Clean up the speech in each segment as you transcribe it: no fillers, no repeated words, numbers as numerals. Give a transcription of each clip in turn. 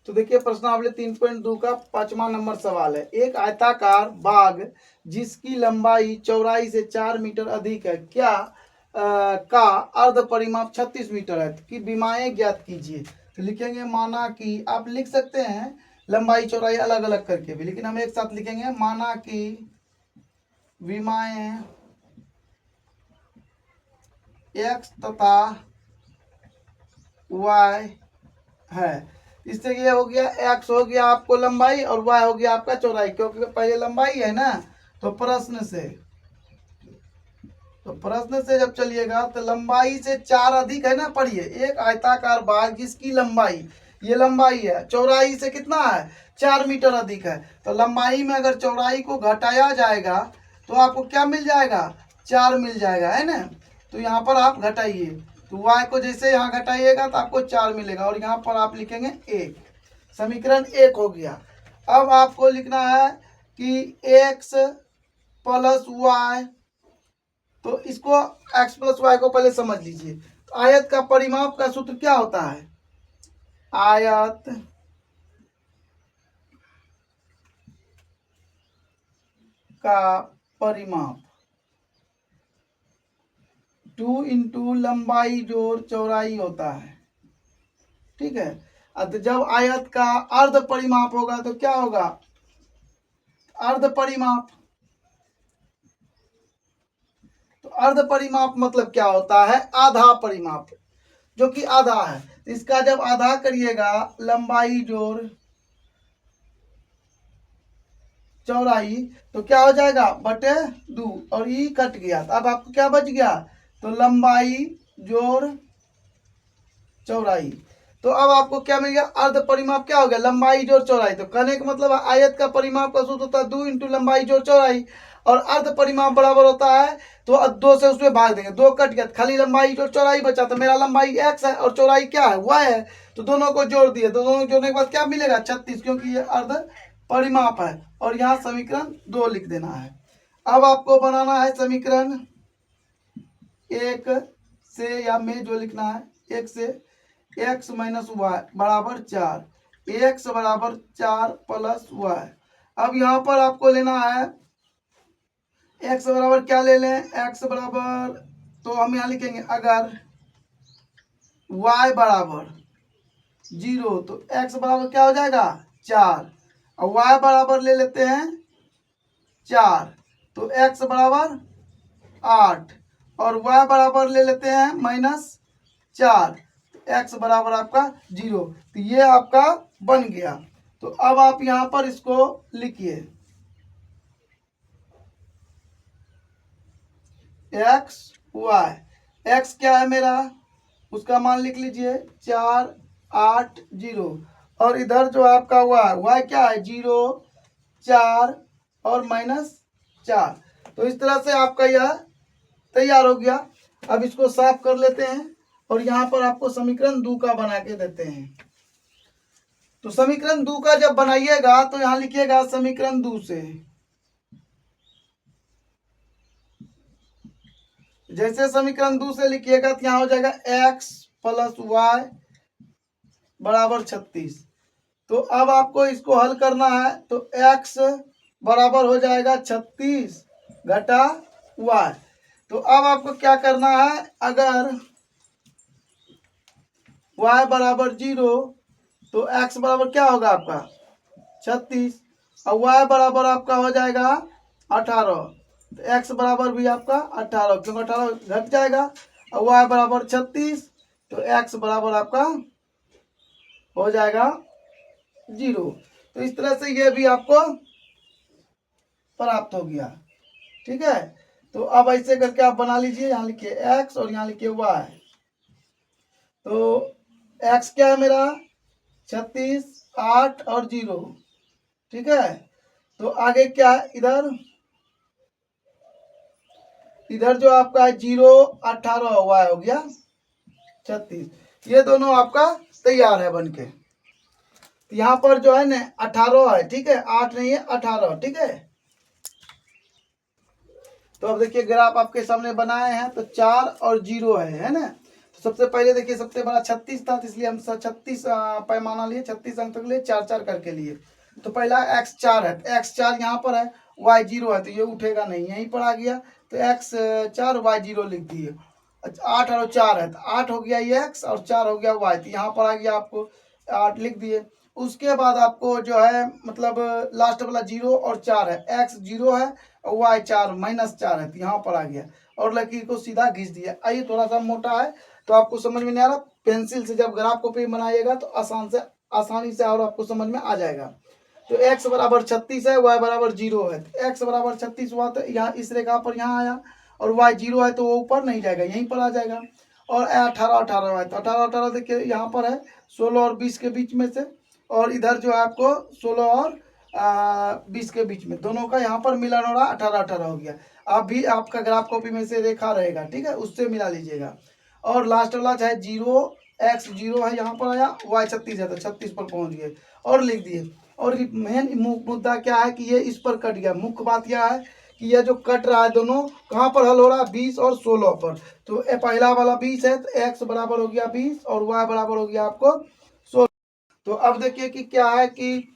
तो देखिए प्रश्नावली 3.2 का 5वां नंबर सवाल है। एक आयताकार बाग जिसकी लंबाई चौड़ाई से 4 मीटर अधिक है क्या का अर्ध परिमाप 36 मीटर है कि विमाएं ज्ञात कीजिए। तो लिखेंगे माना कि, आप लिख सकते हैं लंबाई चौड़ाई अलग अलग करके भी, लेकिन हम एक साथ लिखेंगे माना कि विमाएं x तथा y है। इससे ये हो गया x हो गया आपको लंबाई और y हो गया आपका चौड़ाई, क्योंकि पहले लंबाई है ना। तो प्रश्न से जब चलिएगा तो लंबाई से 4 अधिक है ना। पढ़िए, एक आयताकार बाग जिसकी लंबाई, ये लंबाई है, चौड़ाई से कितना है 4 मीटर अधिक है। तो लंबाई में अगर चौड़ाई को घटाया जाएगा तो आपको क्या मिल जाएगा, 4 मिल जाएगा, है ना। तो यहाँ पर आप घटाइए, तो y को जैसे यहाँ घटाइएगा तो आपको 4 मिलेगा और यहाँ पर आप लिखेंगे 1। समीकरण 1 हो गया। अब आपको लिखना है कि x प्लस y, तो इसको x प्लस y को पहले समझ लीजिए। तो आयत का परिमाप का सूत्र क्या होता है, आयत का परिमाप 2 इंटू लंबाई जोड़ चौड़ाई होता है, ठीक है। अब जब आयत का अर्ध परिमाप होगा तो क्या होगा, अर्ध परिमाप। तो अर्ध परिमाप मतलब क्या होता है, आधा परिमाप, जो कि आधा है। इसका जब आधा करिएगा लंबाई जोड़ चौड़ाई तो क्या हो जाएगा, बटे 2 और ये कट गया। तो अब आपको क्या बच गया, तो लंबाई जोड़ चौड़ाई। तो अब आपको क्या मिल गया, अर्ध परिमाप क्या हो गया, लंबाई जोड़ चौड़ाई। तो कहने का मतलब आयत का परिमाप का सूत्र होता है 2 इंटू लंबाई जोड़ चौड़ाई, और अर्ध परिमाप बराबर होता है तो 2 से उसमें भाग देंगे, 2 कट गया, खाली लंबाई जोड़ चौड़ाई बचा। तो मेरा लंबाई x है और चौड़ाई क्या है, y है। तो दोनों को जोड़ दिए, तो दोनों जोड़ने के बाद क्या मिलेगा, 36, क्योंकि ये अर्ध परिमाप है। और यहाँ समीकरण 2 लिख देना है। अब आपको बनाना है समीकरण 1 से, या में जो लिखना है 1 से x माइनस वाई बराबर 4, x बराबर 4 प्लस वाई। अब यहाँ पर आपको लेना है x बराबर क्या ले लें, x बराबर, तो हम यहाँ लिखेंगे अगर y बराबर 0 तो x बराबर क्या हो जाएगा 4, और y बराबर ले लेते हैं 4 तो x बराबर 8, और y बराबर ले लेते हैं -4, x बराबर आपका 0। तो ये आपका बन गया। तो अब आप यहाँ पर इसको लिखिए, x y, x क्या है मेरा, उसका मान लिख लीजिए 4 8 0, और इधर जो आपका y क्या है 0 4 और -4। तो इस तरह से आपका यह तैयार हो गया। अब इसको साफ कर लेते हैं और यहाँ पर आपको समीकरण 2 का बना के देते हैं। तो समीकरण 2 का जब बनाइएगा तो यहाँ लिखिएगा समीकरण 2 से, जैसे समीकरण 2 से लिखिएगा तो यहाँ हो जाएगा x प्लस वाई बराबर 36। तो अब आपको इसको हल करना है, तो x बराबर हो जाएगा 36 घटा y। तो अब आपको क्या करना है, अगर y बराबर 0 तो x बराबर क्या होगा आपका 36, और y बराबर आपका हो जाएगा 18, तो x बराबर भी आपका 18, क्योंकि 18 घट जाएगा, और y बराबर 36, तो x बराबर आपका हो जाएगा 0। तो इस तरह से ये भी आपको प्राप्त हो गया, ठीक है। तो अब ऐसे करके आप बना लीजिए, यहाँ लिखिए x और यहाँ लिखिए y। तो x क्या है मेरा 36 8 और 0, ठीक है। तो आगे क्या है, इधर जो आपका 0 18 y हो गया 36, ये दोनों आपका तैयार है बनके। तो यहाँ पर जो है ना 18 है, ठीक है, 8 नहीं है 18, ठीक है। तो अब देखिए ग्राफ आपके सामने बनाए हैं, तो 4 और 0 है ना। तो सबसे पहले देखिए सबसे बड़ा 36 था, तो इसलिए हम 36 पैमाना लिए, 36 अंक तक लिए, 4 4 करके लिए। तो पहला x4 है, तो x4 यहाँ पर है, y0 है, तो ये उठेगा नहीं, यहीं पर आ गया, तो x4 y0 लिख दिए। 8 और 4 है, तो 8 हो गया ये x और 4 हो गया y, तो यहाँ पर आ गया आपको 8 लिख दिए। उसके बाद आपको जो है मतलब लास्ट वाला 0 और 4 है, x 0 है और y 4 -4 है, तो यहाँ पर आ गया और लकीर को सीधा खींच दिया। आइए थोड़ा सा मोटा है तो आपको समझ में नहीं आ रहा, पेंसिल से जब ग्राफ कॉपी बनाइएगा तो आसानी से और आपको समझ में आ जाएगा। तो x बराबर 36 है, y बराबर 0 है, तो x बराबर 36 हुआ तो यहाँ इस रेखा पर यहाँ आया, और y 0 है तो वो ऊपर नहीं जाएगा, यहीं पर आ जाएगा। और 18 18 है, तो 18 18 देखिए यहाँ पर है 16 और 20 के बीच में से, और इधर जो है आपको 16 और 20 के बीच में, दोनों का यहाँ पर मिलन हो रहा, 18 18 हो गया। आप भी आपका ग्राफ कॉपी में से रेखा रहेगा, ठीक है, उससे मिला लीजिएगा। और लास्ट वाला चाहे 0 x 0 है, यहाँ पर आया, y 36 है, तो 36 पर पहुंच गए और लिख दिए। और मेन मुद्दा क्या है कि ये इस पर कट गया। मुख्य बात यह है कि ये जो कट रहा है दोनों कहाँ पर हल हो रहा है, 20 और 16 पर। तो पहला वाला 20 है, तो x बराबर हो गया 20 और y बराबर हो गया आपको 16। तो अब देखिए कि क्या है कि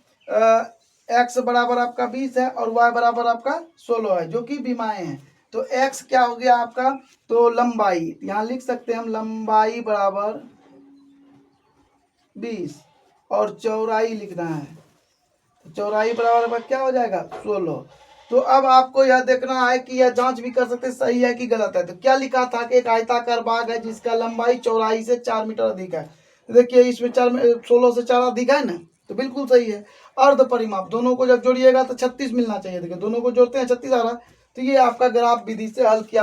x बराबर आपका 20 है और y बराबर आपका 16 है, जो कि विमाएं हैं। तो x क्या हो गया आपका, तो लंबाई यहाँ लिख सकते हैं हम, लंबाई बराबर 20 और चौड़ाई लिखना है, चौड़ाई बराबर आपका क्या हो जाएगा 16। तो अब आपको यह देखना है कि यह जांच भी कर सकते सही है कि गलत है। तो क्या लिखा था कि एक आयताकार बाग है जिसका लंबाई चौड़ाई से 4 मीटर अधिक है। तो देखिए इसमें 16 से 4 अधिक है ना, तो बिल्कुल सही है। अर्ध परिमाप दोनों को जब जोड़िएगा तो 36 मिलना चाहिए। देखिए दोनों को जोड़ते हैं 36 आ रहा है, तो ये आपका ग्राफ विधि से हल किया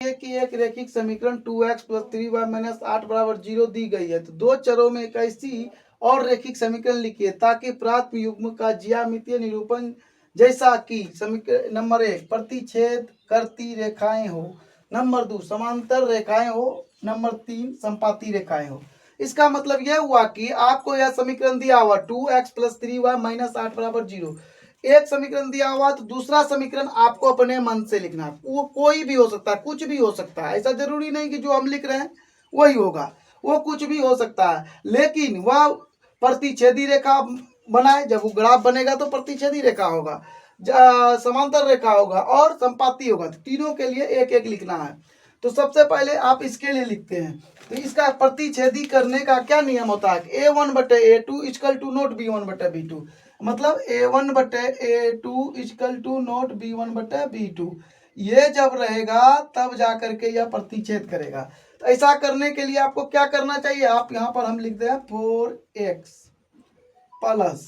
कि एक रैखिक समीकरण 2x + 3y - 8 = 0 दी गई है। तो दो चरों में एक ऐसी और रैखिक समीकरण लिखिए ताकि प्राप्त युग्म का ज्यामितीय निरूपण जैसा कि समीकरण नंबर 1 प्रतिच्छेद करती रेखाएं हो, नंबर 2 समांतर रेखाएं हो, नंबर 3 संपाती रेखाएं हो। इसका मतलब यह हुआ कि आपको यह समीकरण दिया हुआ 2x + 3y - 8 = 0, एक समीकरण दिया हुआ तो दूसरा समीकरण आपको अपने मन से लिखना। वो कोई भी हो सकता है, कुछ भी हो सकता है, ऐसा जरूरी नहीं कि जो हम लिख रहे हैं वही होगा, वो कुछ भी हो सकता है। लेकिन वह प्रतिच्छेदी रेखा बनाए, जब वो ग्राफ बनेगा तो प्रतिच्छेदी रेखा होगा, समांतर रेखा होगा और संपाती होगा। तो तीनों के लिए एक एक लिखना है। तो सबसे पहले आप इसके लिए लिखते हैं, तो इसका प्रतिच्छेदी करने का क्या नियम होता है, A1/A2 = नोट B1/B2, मतलब A1/A2 = नोट B1/B2। ये जब रहेगा तब जा करके यह प्रतिच्छेद करेगा। तो ऐसा करने के लिए आपको क्या करना चाहिए, आप यहाँ पर हम लिखते हैं 4x प्लस,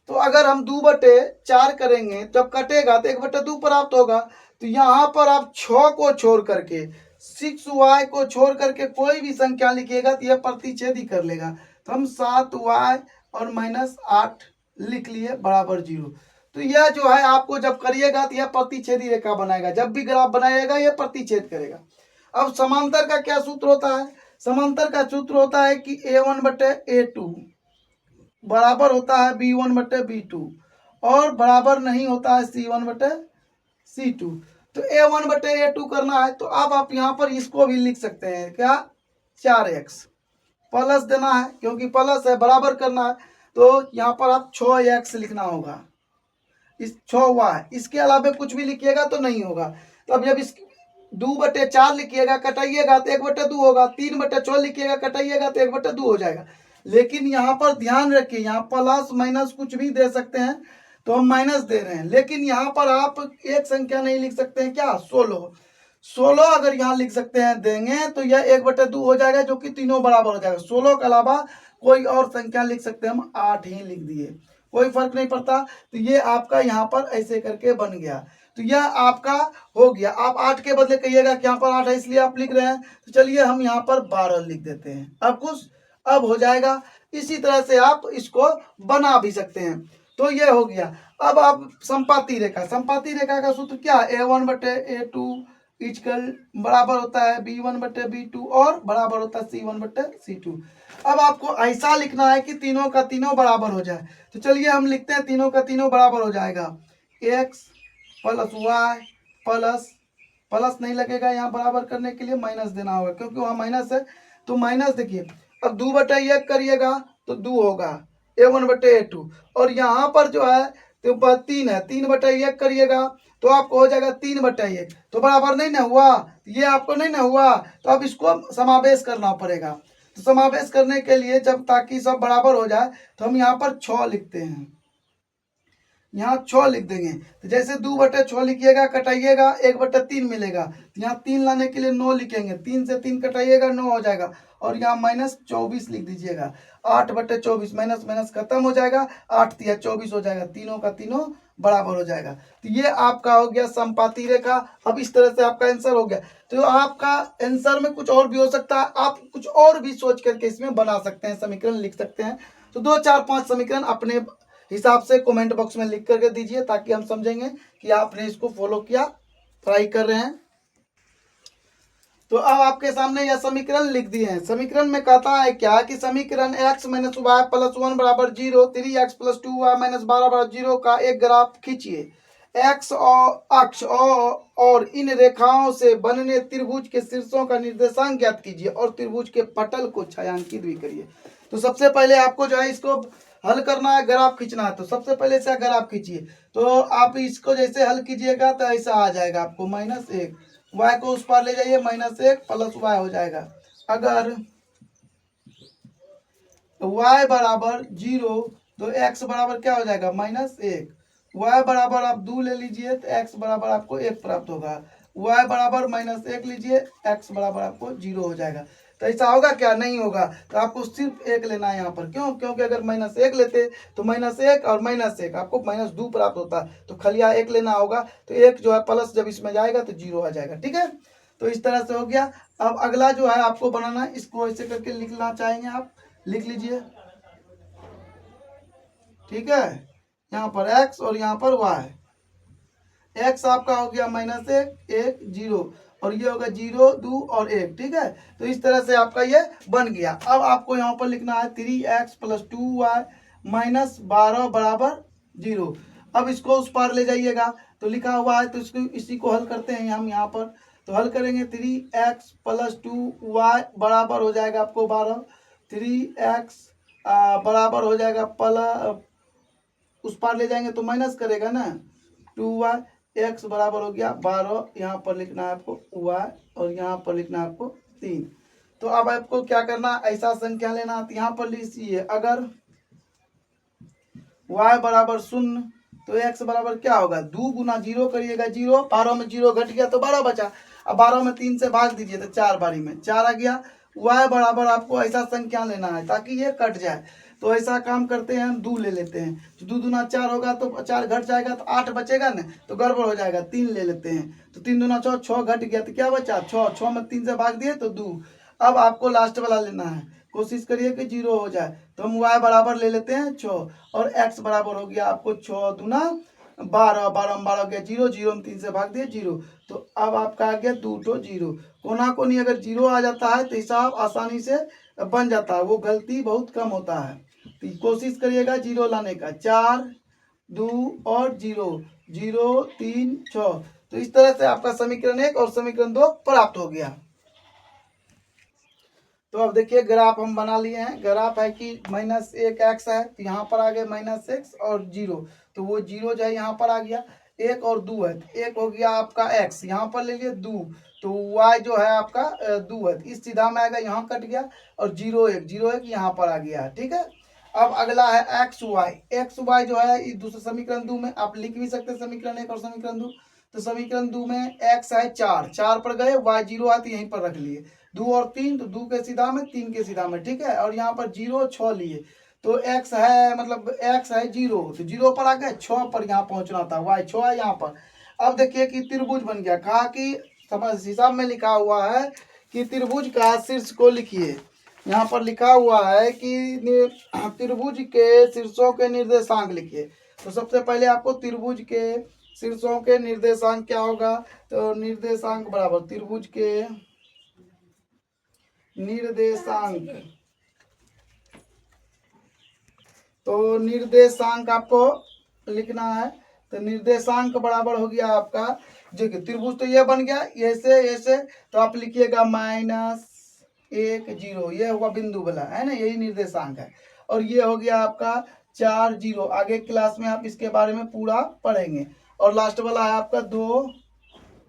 तो अगर हम 2/4 करेंगे जब कटेगा तो 1/2 प्राप्त होगा। तो यहाँ पर आप 6 को छोड़ करके 6y को छोड़ करके कोई भी संख्या लिखिएगा तो यह प्रतिच्छेद ही कर लेगा। तो हम 7y और -8 लिख लिए बराबर 0। तो यह जो है आपको जब करिएगा तो यह प्रतिच्छेदी रेखा बनाएगा, जब भी ग्राफ बनाएगा यह प्रतिच्छेद करेगा। अब समांतर का क्या सूत्र होता है, समांतर का सूत्र होता है कि A1/A2 बराबर होता है B1/B2 और बराबर नहीं होता है C1/C2। तो A1/A2 करना है तो अब आप यहाँ पर इसको भी लिख सकते हैं, क्या 4x प्लस देना है, क्योंकि प्लस है, बराबर करना है, तो यहाँ पर आप 6x लिखना होगा, इस 6y, इसके अलावा कुछ भी लिखिएगा तो नहीं होगा। तो अब जब इस 2/4 लिखिएगा कटाइएगा तो 1/2 होगा, 3/6 लिखिएगा कटाइएगा तो 1/2 हो जाएगा। लेकिन यहाँ पर ध्यान रखिए, यहाँ प्लस माइनस कुछ भी दे सकते हैं, तो हम माइनस दे रहे हैं, लेकिन यहाँ पर आप एक संख्या नहीं लिख सकते हैं, क्या 16 अगर यहाँ लिख सकते हैं देंगे तो यह 1/2 हो जाएगा, जो कि तीनों बराबर हो जाएगा। 16 के अलावा कोई और संख्या लिख सकते हैं, हम 8 ही लिख दिए, कोई फर्क नहीं पड़ता। तो ये आपका यहाँ पर ऐसे करके बन गया, तो यह आपका हो गया। आप 8 के बदले कहिएगा कि यहाँ पर 8 है इसलिए आप लिख रहे हैं, तो चलिए हम यहाँ पर 12 लिख देते हैं, अब कुछ अब हो जाएगा। इसी तरह से आप इसको बना भी सकते हैं। तो ये हो गया। अब आप संपाती रेखा का सूत्र क्या है, A1/A2 बराबर होता है B1/B2 और बराबर होता है C1/C2। अब आपको ऐसा लिखना है कि तीनों का तीनों बराबर हो जाए। तो चलिए हम लिखते हैं तीनों का तीनों बराबर हो जाएगा, x + y प्लस नहीं लगेगा, यहाँ बराबर करने के लिए माइनस देना होगा, क्योंकि वहाँ माइनस है, तो माइनस देखिए, अब 2/1 करिएगा तो 2 होगा, A1/A2। और यहाँ पर जो है तो 3 है, 3/1 करिएगा तो आपको हो जाएगा 3/1। तो बराबर नहीं ना हुआ, ये आपको नहीं ना हुआ, तो अब इसको समावेश करना पड़ेगा। तो समावेश करने के लिए जब ताकि सब बराबर हो जाए तो हम यहाँ पर 6 लिखते हैं, यहाँ 6 लिख देंगे। तो जैसे 2/6 लिखिएगा, कटाइएगा 1/3 मिलेगा, तो यहाँ 3 लाने के लिए 9 लिखेंगे, 3 से 3 कटाइएगा 9 हो जाएगा, और यहाँ -24 लिख दीजिएगा। 8/24 माइनस माइनस खत्म हो जाएगा, 8 तिया 24 हो जाएगा, तीनों का तीनों बराबर हो जाएगा। तो ये आपका हो गया समपाती रेखा। अब इस तरह से आपका आंसर हो गया। तो आपका आंसर में कुछ और भी हो सकता है, आप कुछ और भी सोच करके इसमें बना सकते हैं, समीकरण लिख सकते हैं। तो 2 4 5 समीकरण अपने हिसाब से कमेंट बॉक्स में लिख करके दीजिए, ताकि हम समझेंगे कि आपने इसको फॉलो किया, ट्राई कर रहे हैं। तो अब आपके सामने यह समीकरण लिख दिए हैं। समीकरण में कहता है क्या कि समीकरण x - y + 1 = 0, 3x + 2y - 12 = 0 का एक ग्राफ खींचिए। x अक्ष और इन रेखाओं से बनने त्रिभुज के शीर्षों का निर्देशांक ज्ञात कीजिए और त्रिभुज के पटल को छायांकित भी करिए। तो सबसे पहले आपको जो है इसको हल करना है, ग्राफ खींचना है। तो सबसे पहले से ग्राफ खींचिए। तो आप इसको जैसे हल कीजिएगा तो ऐसा आ जाएगा आपको -1, y को उस पार ले जाइए, -1 + y हो जाएगा। अगर y बराबर 0 तो x बराबर क्या हो जाएगा -1, y बराबर आप 2 ले लीजिए तो x बराबर आपको 1 प्राप्त होगा, y बराबर -1 लीजिए, x बराबर आपको 0 हो जाएगा। तो ऐसा होगा क्या? नहीं होगा। तो आपको सिर्फ 1 लेना है यहाँ पर। क्यों? क्योंकि अगर -1 लेते तो -1 और -1 आपको -2 प्राप्त होता, तो खलिया 1 लेना होगा। तो 1 जो है प्लस जब इसमें जाएगा तो 0 आ जाएगा। ठीक है, तो इस तरह से हो गया। अब अगला जो है आपको बनाना, इसको ऐसे करके लिखना चाहेंगे आप, लिख लीजिए। ठीक है, यहाँ पर x और यहाँ पर y। x आपका हो गया -1 1 0, और ये होगा 0 2 और 1। ठीक है, तो इस तरह से आपका ये बन गया। अब आपको यहाँ पर लिखना है 3x + 2y - 12 = 0। अब इसको उस पार ले जाइएगा, तो लिखा हुआ है, तो इसको इसी को हल करते हैं हम यहाँ पर। तो हल करेंगे, 3x + 2y बराबर हो जाएगा आपको 12, 3x बराबर हो जाएगा उस पार ले जाएंगे तो माइनस करेगा ना, 2y, x बराबर हो गया 12, यहाँ पर लिखना है आपको y, और यहाँ पर लिखना है आपको 3। तो अब आपको क्या करना, ऐसा संख्या लेना। तो यहाँ पर लीजिए, अगर y बराबर 0 तो x बराबर क्या होगा, 2 गुना 0 करिएगा 0, 12 में 0 घट गया तो 12 बचा। अब 12 में 3 से भाग दीजिए तो 4 बारी में 4 आ गया। y बराबर आपको ऐसा संख्या लेना है ताकि ये कट जाए। तो ऐसा काम करते हैं, हम 2 ले लेते हैं। तो 2 दूना 4 होगा तो 4 घट जाएगा तो 8 बचेगा ना, तो गड़बड़ हो जाएगा, 3 ले लेते हैं। तो 3 दूना 6, 6 घट गया तो क्या बचा 6, 6 में 3 से भाग दिए तो 2। अब आपको लास्ट वाला लेना है, कोशिश करिए कि 0 हो जाए। तो हम y बराबर ले लेते हैं 6, और x बराबर हो गया आपको 6 दूना 12, 12 में 12 हो गया 0, 0 में 3 से भाग दिए 0। तो अब आपका आ गया 2 तो 0। कोना कोनी अगर 0 आ जाता है तो हिसाब आसानी से बन जाता है, वो गलती बहुत कम होता है। तो कोशिश करिएगा 0 लाने का, 4 2 और 0, 0 3 6। तो इस तरह से आपका समीकरण 1 और समीकरण 2 प्राप्त हो गया। तो अब देखिए ग्राफ हम बना लिए हैं। ग्राफ है कि -1x है, तो यहाँ पर आ गया -x और 0, तो वो 0 जो है यहाँ पर आ गया। 1 और 2 है, तो 1 हो गया आपका x, यहाँ पर ले लिए 2, तो y जो है आपका 2 है, इस सीधा में आएगा, यहाँ कट गया, और 0 1 0 1 यहाँ पर आ गया। ठीक है, अब अगला है xy जो है इस दूसरे समीकरण 2 में आप लिख भी सकते हैं, समीकरण 1 और समीकरण 2। तो समीकरण 2 में x है 4, 4 पर गए, y 0 है तो यहीं पर रख लिए, 2 और 3 तो 2 के सीधा में 3 के सीधा में। ठीक है, और यहाँ पर 0 6 लिए, तो x है मतलब x है 0, तो 0 पर आ गए, 6 पर यहाँ पहुंचना था, y 6 है यहाँ पर। अब देखिए कि त्रिभुज बन गया। कहा कि समझ हिसाब में लिखा हुआ है कि त्रिभुज का शीर्ष को लिखिए। यहाँ पर लिखा हुआ है कि त्रिभुज के शीर्षों के निर्देशांक लिखिए। तो सबसे पहले आपको त्रिभुज के शीर्षों के निर्देशांक क्या होगा, तो निर्देशांक बराबर त्रिभुज के निर्देशांक, तो निर्देशांक आपको लिखना है। तो निर्देशांक बराबर हो गया आपका, जो कि त्रिभुज तो ये बन गया ऐसे ऐसे, तो आप लिखिएगा 1 0, ये हुआ बिंदु वाला है ना, यही निर्देशांक है। और ये हो गया आपका 4 0, आगे क्लास में आप इसके बारे में पूरा पढ़ेंगे। और लास्ट वाला है आपका 2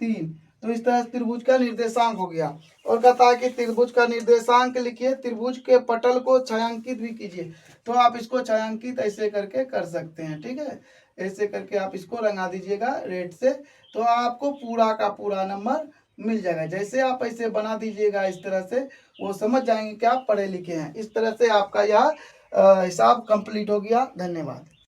3। तो इस तरह से त्रिभुज का निर्देशांक हो गया। और कहता है कि त्रिभुज का निर्देशांक लिखिए, त्रिभुज के पटल को छायांकित भी कीजिए। तो आप इसको छायांकित ऐसे करके कर सकते हैं, ठीक है, ऐसे करके आप इसको रंगा दीजिएगा रेड से, तो आपको पूरा का पूरा नंबर मिल जाएगा। जैसे आप ऐसे बना दीजिएगा इस तरह से, वो समझ जाएंगे कि आप पढ़े लिखे हैं। इस तरह से आपका यह हिसाब कंप्लीट हो गया। धन्यवाद।